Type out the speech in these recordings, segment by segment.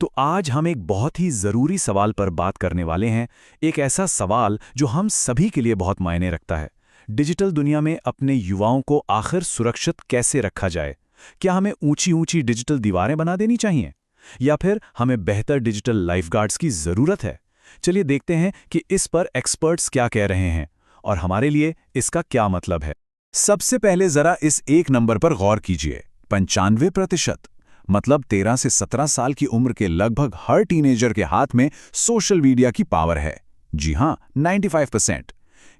तो आज हम एक बहुत ही ज़रूरी सवाल पर बात करने वाले हैं, एक ऐसा सवाल जो हम सभी के लिए बहुत मायने रखता है। डिजिटल दुनिया में अपने युवाओं को आखिर सुरक्षित कैसे रखा जाए? क्या हमें ऊंची-ऊंची डिजिटल दीवारें बना देनी चाहिए? या फिर हमें बेहतर डिजिटल लाइफगार्ड्स की ज़रूरत है? चलिए देखते हैं कि इस पर एक्सपर्ट्स क्या कह रहे हैं और हमारे लिए इसका क्या मतलब है। सबसे पहले ज़रा इस एक नंबर पर गौर कीजिए, 95%। मतलब 13 से 17 साल की उम्र के लगभग हर टीनेजर के हाथ में सोशल मीडिया की पावर है। जी हां, 95%।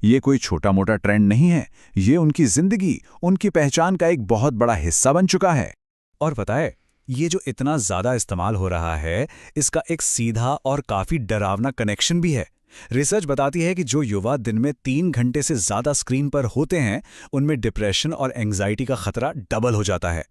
ये कोई छोटा मोटा ट्रेंड नहीं है, ये उनकी जिंदगी, उनकी पहचान का एक बहुत बड़ा हिस्सा बन चुका है। और पता है, ये जो इतना ज़्यादा इस्तेमाल हो रहा है, इसका एक सीधा और काफ़ी डरावना कनेक्शन भी है। रिसर्च बताती है कि जो युवा दिन में 3 घंटे से ज़्यादा स्क्रीन पर होते हैं, उनमें डिप्रेशन और एंग्जाइटी का खतरा डबल हो जाता है।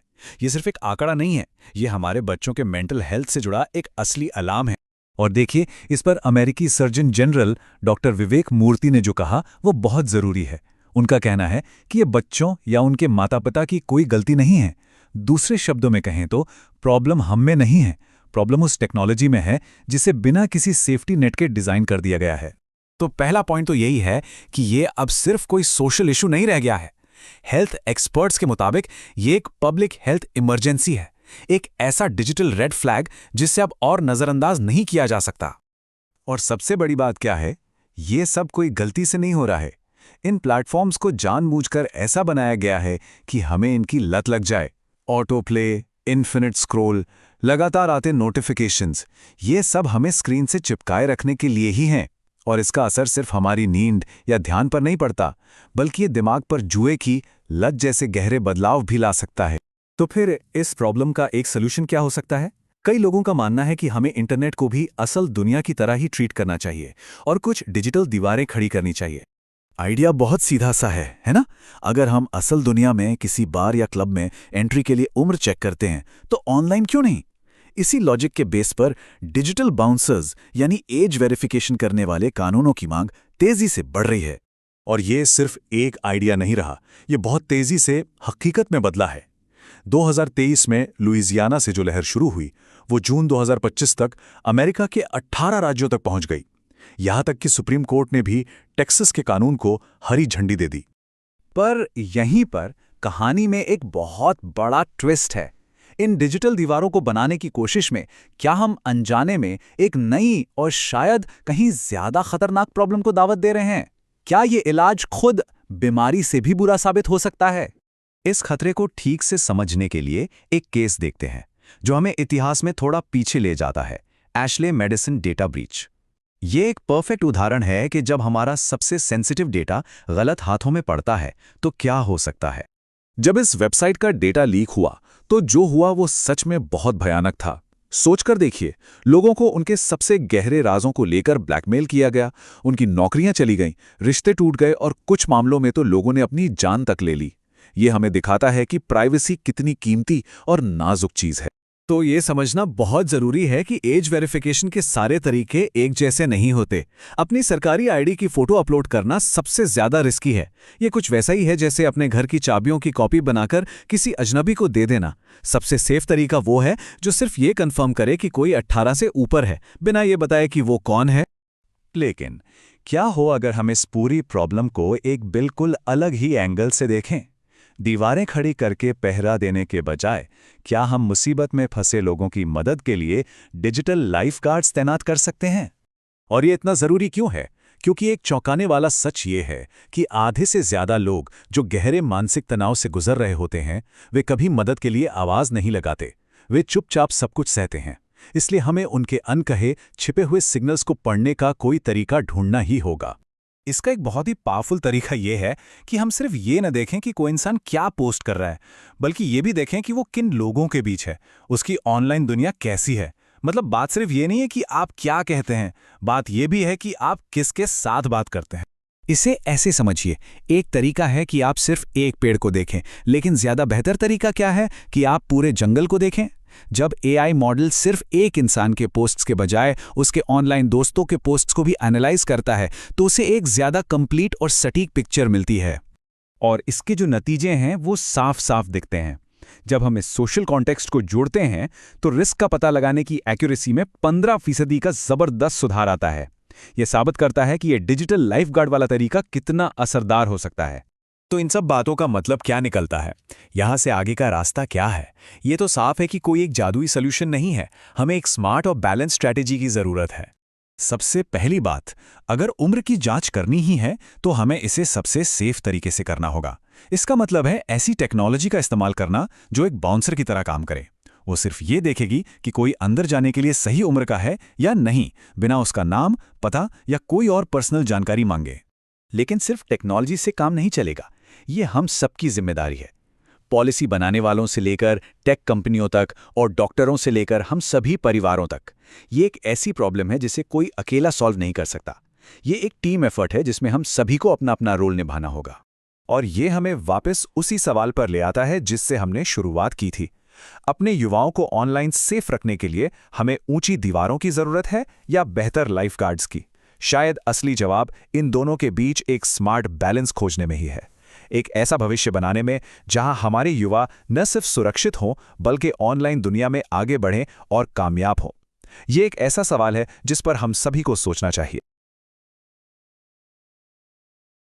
ये सिर्फ एक आंकड़ा नहीं है, ये हमारे बच्चों के मेंटल हेल्थ से जुड़ा एक असली अलार्म है। और देखिए, इस पर अमेरिकी सर्जन जनरल डॉक्टर विवेक मूर्ति ने जो कहा वो बहुत ज़रूरी है। उनका कहना है कि ये बच्चों या उनके माता पिता की कोई गलती नहीं है। दूसरे शब्दों में कहें तो प्रॉब्लम हम में नहीं है, प्रॉब्लम उस टेक्नोलॉजी में है जिसे बिना किसी सेफ्टी नेट के डिज़ाइन कर दिया गया है। तो पहला पॉइंट तो यही है कि ये अब सिर्फ कोई सोशल इशू नहीं रह गया है। हेल्थ एक्सपर्ट्स के मुताबिक ये एक पब्लिक हेल्थ इमरजेंसी है, एक ऐसा डिजिटल रेड फ्लैग जिससे अब और नजरअंदाज नहीं किया जा सकता। और सबसे बड़ी बात क्या है, ये सब कोई गलती से नहीं हो रहा है। इन प्लेटफॉर्म्स को जानबूझकर ऐसा बनाया गया है कि हमें इनकी लत लग जाए। ऑटो प्ले, इन्फिनिट स्क्रॉल, लगातार आते नोटिफिकेशंस, ये सब हमें स्क्रीन से चिपकाए रखने के लिए ही हैं। और इसका असर सिर्फ हमारी नींद या ध्यान पर नहीं पड़ता, बल्कि ये दिमाग पर जुए की लत जैसे गहरे बदलाव भी ला सकता है। तो फिर इस प्रॉब्लम का एक सलूशन क्या हो सकता है? कई लोगों का मानना है कि हमें इंटरनेट को भी असल दुनिया की तरह ही ट्रीट करना चाहिए और कुछ डिजिटल दीवारें खड़ी करनी चाहिए। आइडिया बहुत सीधा सा है ना? अगर हम असल दुनिया में किसी बार या क्लब में एंट्री के लिए उम्र चेक करते हैं, तो ऑनलाइन क्यों नहीं? इसी लॉजिक के बेस पर डिजिटल बाउंसर्स यानी एज वेरिफिकेशन करने वाले कानूनों की मांग तेजी से बढ़ रही है। और ये सिर्फ एक आइडिया नहीं रहा, ये बहुत तेजी से हकीकत में बदला है। 2023 में लुइजियाना से जो लहर शुरू हुई, वो जून 2025 तक अमेरिका के 18 राज्यों तक पहुंच गई। यहां तक कि सुप्रीम कोर्ट ने भी टेक्सास के कानून को हरी झंडी दे दी। पर यहीं पर कहानी में एक बहुत बड़ा ट्विस्ट है। इन डिजिटल दीवारों को बनाने की कोशिश में क्या हम अनजाने में एक नई और शायद कहीं ज्यादा खतरनाक प्रॉब्लम को दावत दे रहे हैं? क्या ये इलाज खुद बीमारी से भी बुरा साबित हो सकता है? इस खतरे को ठीक से समझने के लिए एक केस देखते हैं जो हमें इतिहास में थोड़ा पीछे ले जाता है। Ashley medicine data breach. ये एक परफेक्ट उदाहरण है कि जब हमारा सबसे सेंसिटिव डेटा गलत हाथों में पड़ता है तो क्या हो सकता है। जब इस वेबसाइट का डेटा लीक हुआ तो जो हुआ वो सच में बहुत भयानक था। सोचकर देखिए, लोगों को उनके सबसे गहरे राजों को लेकर ब्लैकमेल किया गया, उनकी नौकरियां चली गईं, रिश्ते टूट गए और कुछ मामलों में तो लोगों ने अपनी जान तक ले ली। ये हमें दिखाता है कि प्राइवेसी कितनी कीमती और नाजुक चीज है। तो ये समझना बहुत जरूरी है कि एज वेरिफिकेशन के सारे तरीके एक जैसे नहीं होते। अपनी सरकारी आईडी की फोटो अपलोड करना सबसे ज्यादा रिस्की है। ये कुछ वैसा ही है जैसे अपने घर की चाबियों की कॉपी बनाकर किसी अजनबी को दे देना। सबसे सेफ तरीका वो है जो सिर्फ ये कंफर्म करे कि कोई 18 से ऊपर है, बिना ये बताए कि वो कौन है। लेकिन क्या हो अगर हम इस पूरी प्रॉब्लम को एक बिल्कुल अलग ही एंगल से देखें? दीवारें खड़ी करके पहरा देने के बजाय क्या हम मुसीबत में फंसे लोगों की मदद के लिए डिजिटल लाइफगार्ड्स तैनात कर सकते हैं? और ये इतना ज़रूरी क्यों है? क्योंकि एक चौंकाने वाला सच ये है कि आधे से ज़्यादा लोग जो गहरे मानसिक तनाव से गुजर रहे होते हैं, वे कभी मदद के लिए आवाज़ नहीं लगाते। वे चुपचाप सब कुछ सहते हैं। इसलिए हमें उनके अनकहे छिपे हुए सिग्नल्स को पढ़ने का कोई तरीका ढूंढना ही होगा। इसका एक बहुत ही पावरफुल तरीका ये है कि हम सिर्फ ये न देखें कि कोई इंसान क्या पोस्ट कर रहा है, बल्कि ये भी देखें कि वो किन लोगों के बीच है, उसकी ऑनलाइन दुनिया कैसी है। मतलब बात सिर्फ ये नहीं है कि आप क्या कहते हैं, बात ये भी है कि आप किसके साथ बात करते हैं। इसे ऐसे समझिए, एक तरीका है कि आप सिर्फ एक पेड़ को देखें, लेकिन ज्यादा बेहतर तरीका क्या है कि आप पूरे जंगल को देखें। जब एआई मॉडल सिर्फ एक इंसान के पोस्ट्स के बजाय उसके ऑनलाइन दोस्तों के पोस्ट्स को भी एनालाइज करता है, तो उसे एक ज्यादा कंप्लीट और सटीक पिक्चर मिलती है। और इसके जो नतीजे हैं वो साफ साफ दिखते हैं। जब हम इस सोशल कॉन्टेक्स्ट को जोड़ते हैं तो रिस्क का पता लगाने की एक्यूरेसी में 15% का जबरदस्त सुधार आता है। यह साबित करता है कि यह डिजिटल लाइफगार्ड वाला तरीका कितना असरदार हो सकता है। तो इन सब बातों का मतलब क्या निकलता है? यहाँ से आगे का रास्ता क्या है? ये तो साफ है कि कोई एक जादुई सॉल्यूशन नहीं है, हमें एक स्मार्ट और बैलेंस स्ट्रैटेजी की जरूरत है। सबसे पहली बात, अगर उम्र की जांच करनी ही है तो हमें इसे सबसे सेफ तरीके से करना होगा। इसका मतलब है ऐसी टेक्नोलॉजी का इस्तेमाल करना जो एक बाउंसर की तरह काम करे। वो सिर्फ ये देखेगी कि कोई अंदर जाने के लिए सही उम्र का है या नहीं, बिना उसका नाम, पता या कोई और पर्सनल जानकारी मांगे। लेकिन सिर्फ टेक्नोलॉजी से काम नहीं चलेगा, ये हम सबकी जिम्मेदारी है। पॉलिसी बनाने वालों से लेकर टेक कंपनियों तक और डॉक्टरों से लेकर हम सभी परिवारों तक। ये एक ऐसी प्रॉब्लम है जिसे कोई अकेला सॉल्व नहीं कर सकता। ये एक टीम एफर्ट है जिसमें हम सभी को अपना अपना रोल निभाना होगा। और ये हमें वापस उसी सवाल पर ले आता है जिससे हमने शुरुआत की थी। अपने युवाओं को ऑनलाइन सेफ रखने के लिए हमें ऊंची दीवारों की जरूरत है या बेहतर लाइफगार्ड्स की? शायद असली जवाब इन दोनों के बीच एक स्मार्ट बैलेंस खोजने में ही है। एक ऐसा भविष्य बनाने में जहां हमारे युवा न सिर्फ सुरक्षित हों बल्कि ऑनलाइन दुनिया में आगे बढ़ें और कामयाब हों। ये एक ऐसा सवाल है जिस पर हम सभी को सोचना चाहिए।